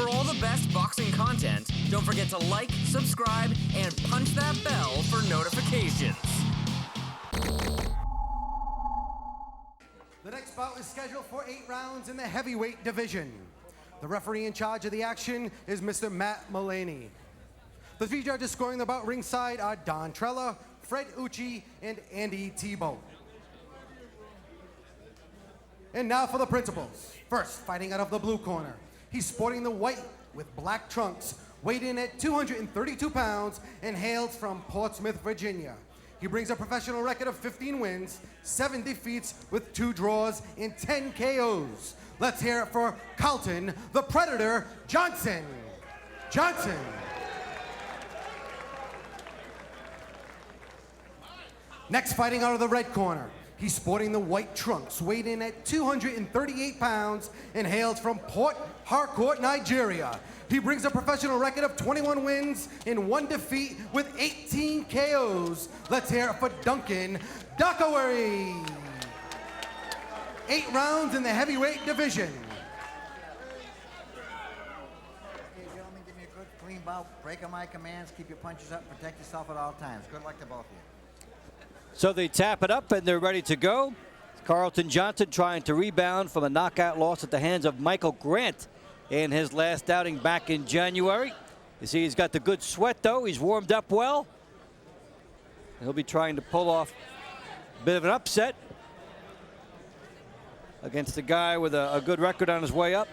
For all the best boxing content, don't forget to like, subscribe, and punch that bell for notifications. The next bout is scheduled for 8 rounds in the heavyweight division. The referee in charge of the action is Mr. Matt Mullaney. The 3 judges scoring the bout ringside are Don Trella, Fred Ucci, and Andy Tebow. And now for the principals. First, fighting out of the blue corner. He's sporting the white with black trunks, weighed in at 232 pounds, and hails from Portsmouth, Virginia. He brings a professional record of 15 wins, 7 defeats with 2 draws and 10 KOs. Let's hear it for Carlton, the Predator, Johnson. Johnson. Next, fighting out of the red corner. He's sporting the white trunks, weighed in at 238 pounds, and hails from Port Harcourt, Nigeria. He brings a professional record of 21 wins and 1 defeat with 18 KOs. Let's hear it for Duncan Dokiwari. 8 rounds in the heavyweight division. Okay, gentlemen, give me a good, clean bout. Break on my commands. Keep your punches up. Protect yourself at all times. Good luck to both of you. So they tap it up and they're ready to go. Carlton Johnson trying to rebound from a knockout loss at the hands of Michael Grant in his last outing back in January. You see he's got the good sweat though. He's warmed up well. He'll be trying to pull off a bit of an upset against the guy with a good record on his way up.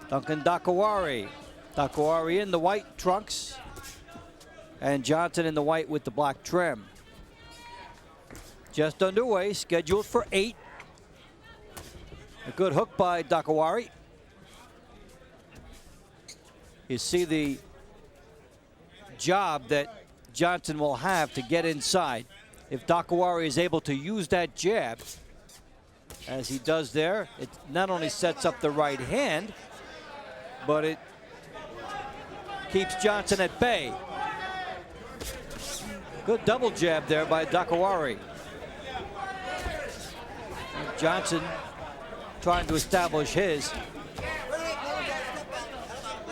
Duncan Dokiwari. Dokiwari in the white trunks, and Johnson in the white with the black trim. Just underway, scheduled for 8. A good hook by Dokiwari. You see the job that Johnson will have to get inside. If Dokiwari is able to use that jab, as he does there, it not only sets up the right hand, but it keeps Johnson at bay. Good double jab there by Dokiwari. Johnson trying to establish his.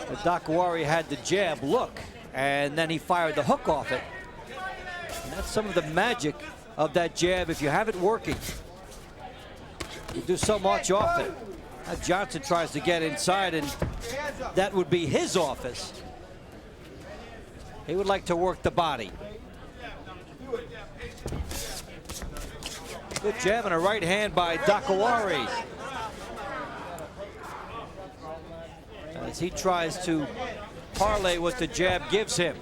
But Dokiwari had the jab look, and then he fired the hook off it. And that's some of the magic of that jab. If you have it working, you do so much off it. Now Johnson tries to get inside, and that would be his office. He would like to work the body. Good jab and a right hand by Dokiwari, as he tries to parlay what the jab gives him.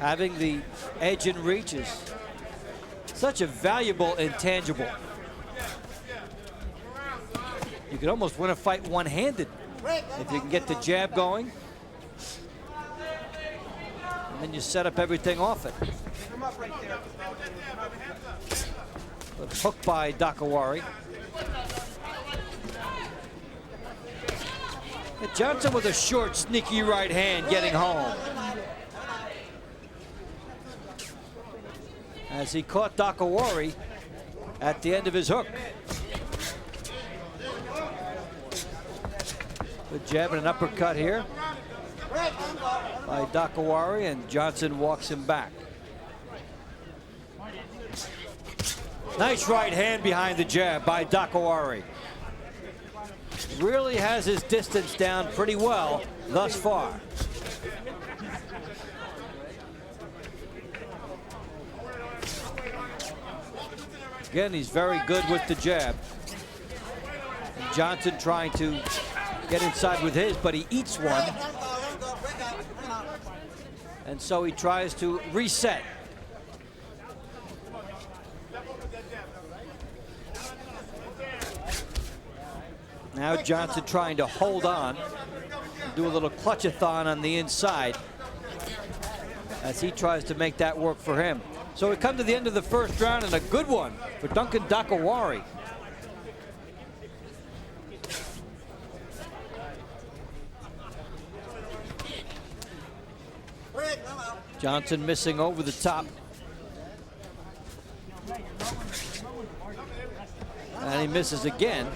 Having the edge and reach is such a valuable intangible. You could almost win a fight one-handed if you can get the jab going. And then you set up everything off it. Good hook by Dokiwari. Johnson with a short, sneaky right hand getting home. As he caught Dokiwari at the end of his hook. Good jab and an uppercut here by Dokiwari, and Johnson walks him back. Nice right hand behind the jab by Dokiwari. Really has his distance down pretty well thus far. Again, he's very good with the jab. And Johnson trying to get inside with his, but he eats one. And so he tries to reset. Now Johnson trying to hold on, do a little clutch-a-thon on the inside as he tries to make that work for him. So we come to the end of the first round, and a good one for Duncan Dokiwari. Johnson missing over the top. And he misses again.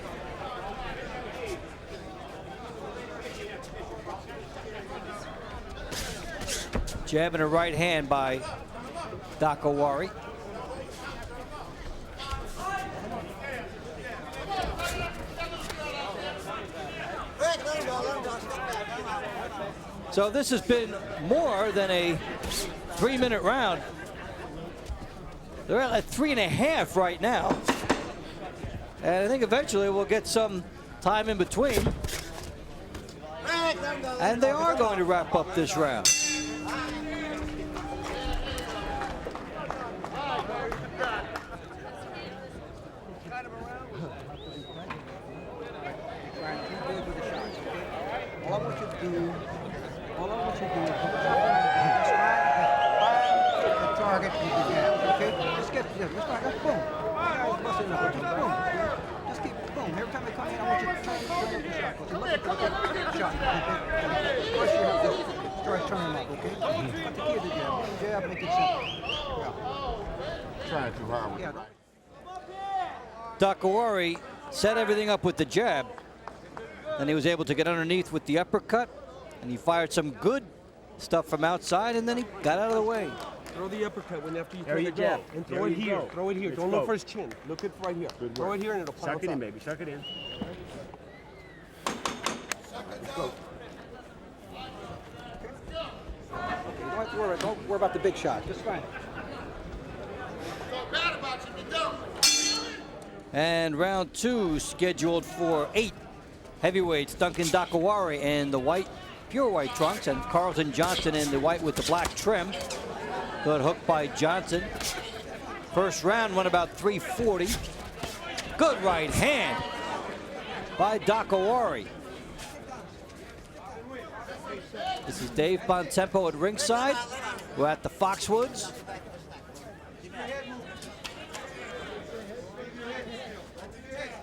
Jab in a right hand by Dokiwari. So this has been more than a 3-minute round. They're at 3.5 right now. And I think eventually we'll get some time in between. And they are going to wrap up this round. All I want you to do is put the target with the jab, okay? Just get the just like that, boom. Guys, busting up, boom. Just keep, boom. Every time they come in, I want you to turn up the shot. Okay, look at the shot. Okay? First, you have to start turning up, okay? But the key is the jab. Jab, make it simple. Yeah. Trying too hard. Yeah. Dokiwari set everything up with the jab. Then he was able to get underneath with the uppercut. And he fired some good stuff from outside, and then he got out of the way. Throw the uppercut when after you There throw you the jab. go. And There throw it you here. go. Throw it here. Let's Don't go. look for his chin. Look it right here. Good Throw work. it here and it'll pounce Suck it in, up. baby. Suck it in. Okay, you don't have to worry. Don't worry about the big shot. Just fine. And round 2 scheduled for 8 heavyweights. Duncan Dokiwari in the white, pure white trunks, and Carlton Johnson in the white with the black trim. Good hook by Johnson. First round went about 340. Good right hand by Dokiwari. This is Dave Bontempo at ringside. We're at the Foxwoods.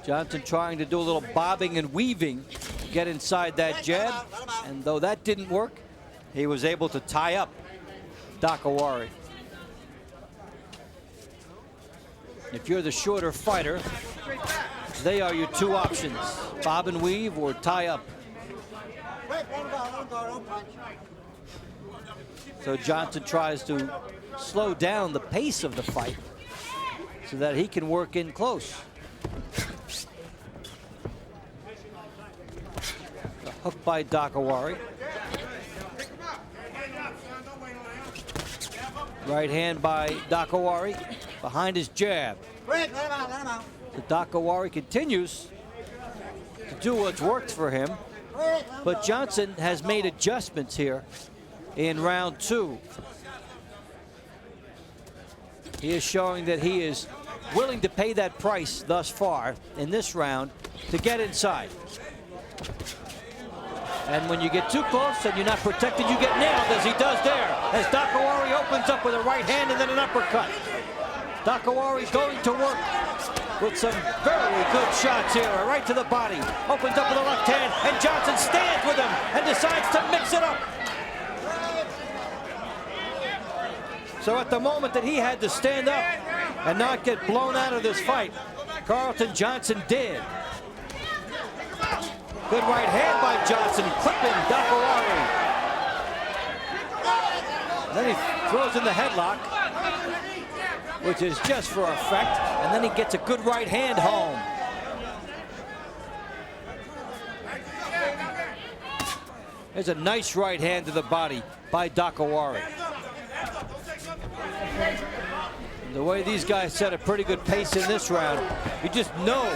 Johnson trying to do a little bobbing and weaving to get inside that jab. And though that didn't work, he was able to tie up Dokiwari. If you're the shorter fighter, they are your two options. Bob and weave or tie up. So Johnson tries to slow down the pace of the fight so that he can work in close. A hook by Dokiwari. Right hand by Dokiwari behind his jab. The Dokiwari continues to do what's worked for him, but Johnson has made adjustments here in round 2. He is showing that he is willing to pay that price thus far in this round to get inside. And when you get too close and you're not protected, you get nailed, as he does there, as Dokiwari opens up with a right hand and then an uppercut. Dokiwari going to work with some very good shots here, right to the body. Opens up with a left hand, and Johnson stands with him and decides to mix it up. So at the moment that he had to stand up and not get blown out of this fight, Carlton Johnson did. Good right hand by Johnson, clipping Dokiwari. Then he throws in the headlock, which is just for effect, and then he gets a good right hand home. There's a nice right hand to the body by Dokiwari. The way these guys set a pretty good pace in this round, you just know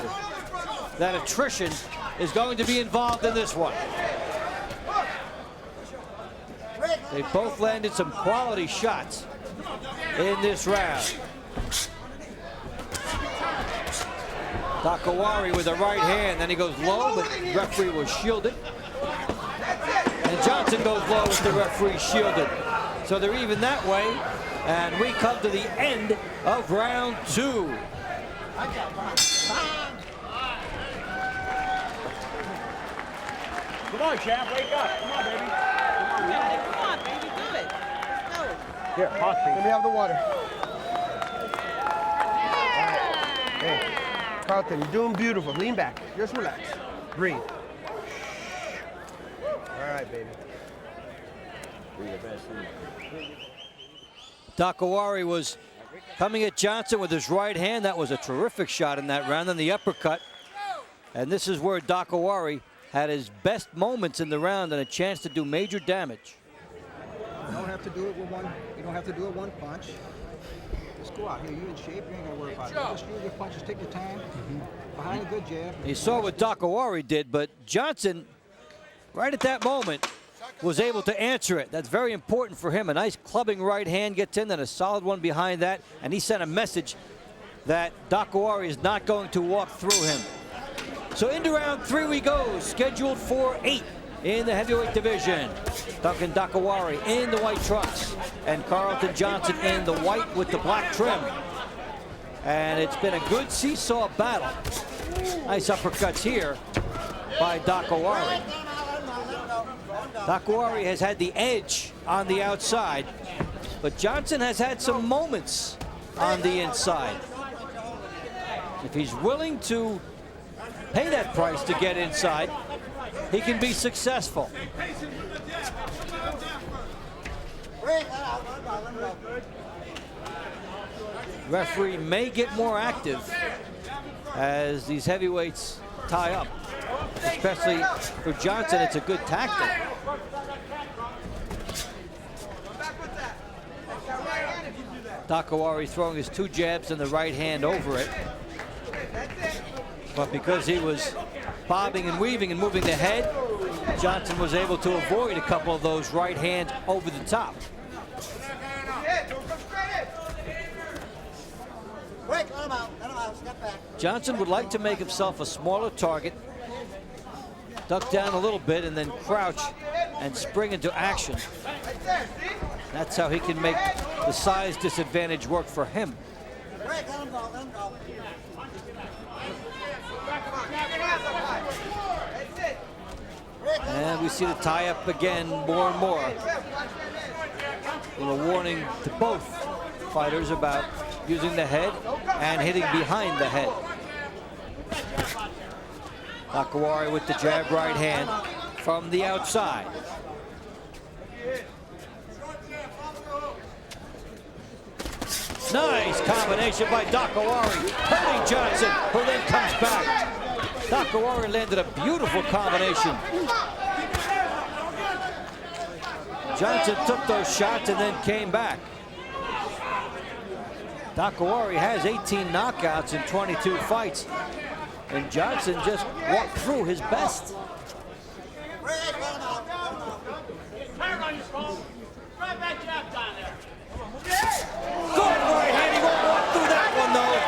that attrition is going to be involved in this one. They both landed some quality shots in this round. Dokiwari with a right hand, then he goes low, but the referee was shielded. And Johnson goes low with the referee shielded. So they're even that way, and we come to the end of round 2. Come on, champ, wake up. Come on, baby. Come on, baby, do it. No. Here, hot Let me have the water. Hey, Carlton, you're doing beautiful. Lean back. Just relax. Breathe. All right, baby. Dokiwari was coming at Johnson with his right hand. That was a terrific shot in that round. Then the uppercut. And this is where Dokiwari had his best moments in the round and a chance to do major damage. You don't have to do it with one. You don't have to do it one punch. Just go out here. You in shape. You ain't gonna worry about it. Just use your punches. Take your time. Behind a good jab. You saw what Dokiwari did, but Johnson, right at that moment, was able to answer it. That's very important for him. A nice clubbing right hand gets in, then a solid one behind that, and he sent a message that Dokiwari is not going to walk through him. So into round 3 we go, scheduled for 8 in the heavyweight division. Duncan Dokiwari in the white trunks, and Carlton Johnson in the white with the black trim. And it's been a good seesaw battle. Nice uppercuts here by Dokiwari. Dokiwari has had the edge on the outside, but Johnson has had some moments on the inside. If he's willing to pay that price to get inside, he can be successful. Referee may get more active as these heavyweights tie up. Especially for Johnson, it's a good tactic. Dokiwari throwing his 2 jabs and the right hand over it. But because he was bobbing and weaving and moving the head, Johnson was able to avoid a couple of those right hands over the top. Johnson would like to make himself a smaller target, duck down a little bit, and then crouch and spring into action. That's how he can make the size disadvantage work for him. And we see the tie-up again more and more. A little warning to both fighters about using the head and hitting behind the head. Dokiwari with the jab right hand from the outside. Nice combination by Dokiwari, hurting Johnson, who then comes back. Dokiwari landed a beautiful combination. Johnson took those shots and then came back. Dokiwari has 18 knockouts in 22 fights, and Johnson just walked through his best. Good right hand, he won't walk through that one though.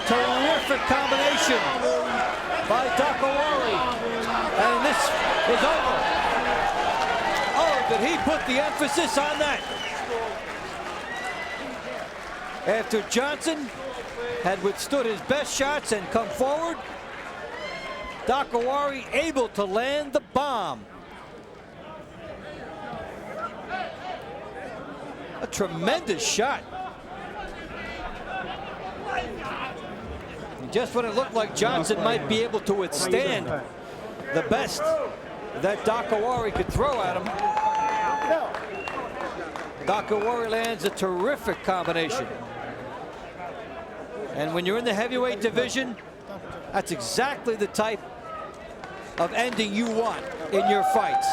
Terrific combination by Dokiwari, and this is over. Oh, did he put the emphasis on that? After Johnson had withstood his best shots and come forward, Dokiwari able to land the bomb. A tremendous shot. And just when it looked like Johnson might be able to withstand the best that Dokiwari could throw at him, Dokiwari lands a terrific combination. And when you're in the heavyweight division, that's exactly the type of ending you want in your fights.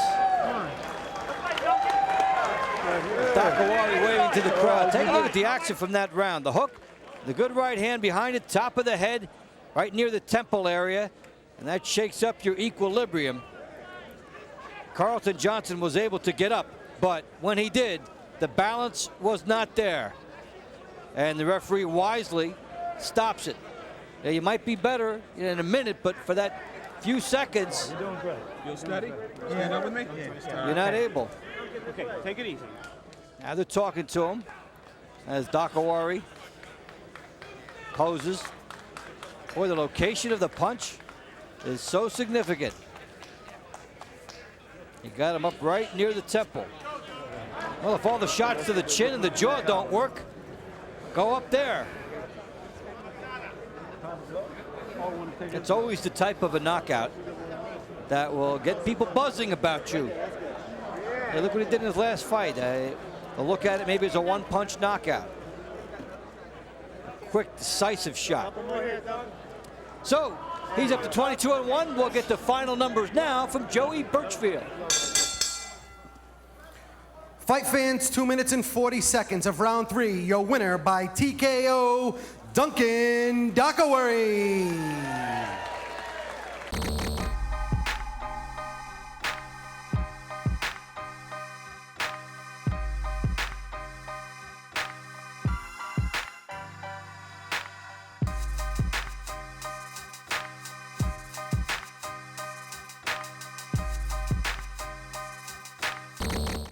Dokiwari waving to the crowd. Take a look at the action from that round. The hook, the good right hand behind it, top of the head, right near the temple area, and that shakes up your equilibrium. Carlton Johnson was able to get up, but when he did, the balance was not there. And the referee wisely stops it. Now, you might be better in a minute, but for that few seconds, You're doing good. You steady? You stand up with me? you're not able. Okay, take it easy. Now they're talking to him as Dokiwari poses. Boy, the location of the punch is so significant. He got him up right near the temple. Well, if all the shots to the chin and the jaw don't work, go up there. It's always the type of a knockout that will get people buzzing about you. Hey, look what he did in his last fight. A look at it maybe as a one-punch knockout. Quick, decisive shot. So he's up to 22-1. We'll get the final numbers now from Joey Birchfield. Fight fans, 2 minutes and 40 seconds of round 3. Your winner by TKO, Duncan Dokiwari.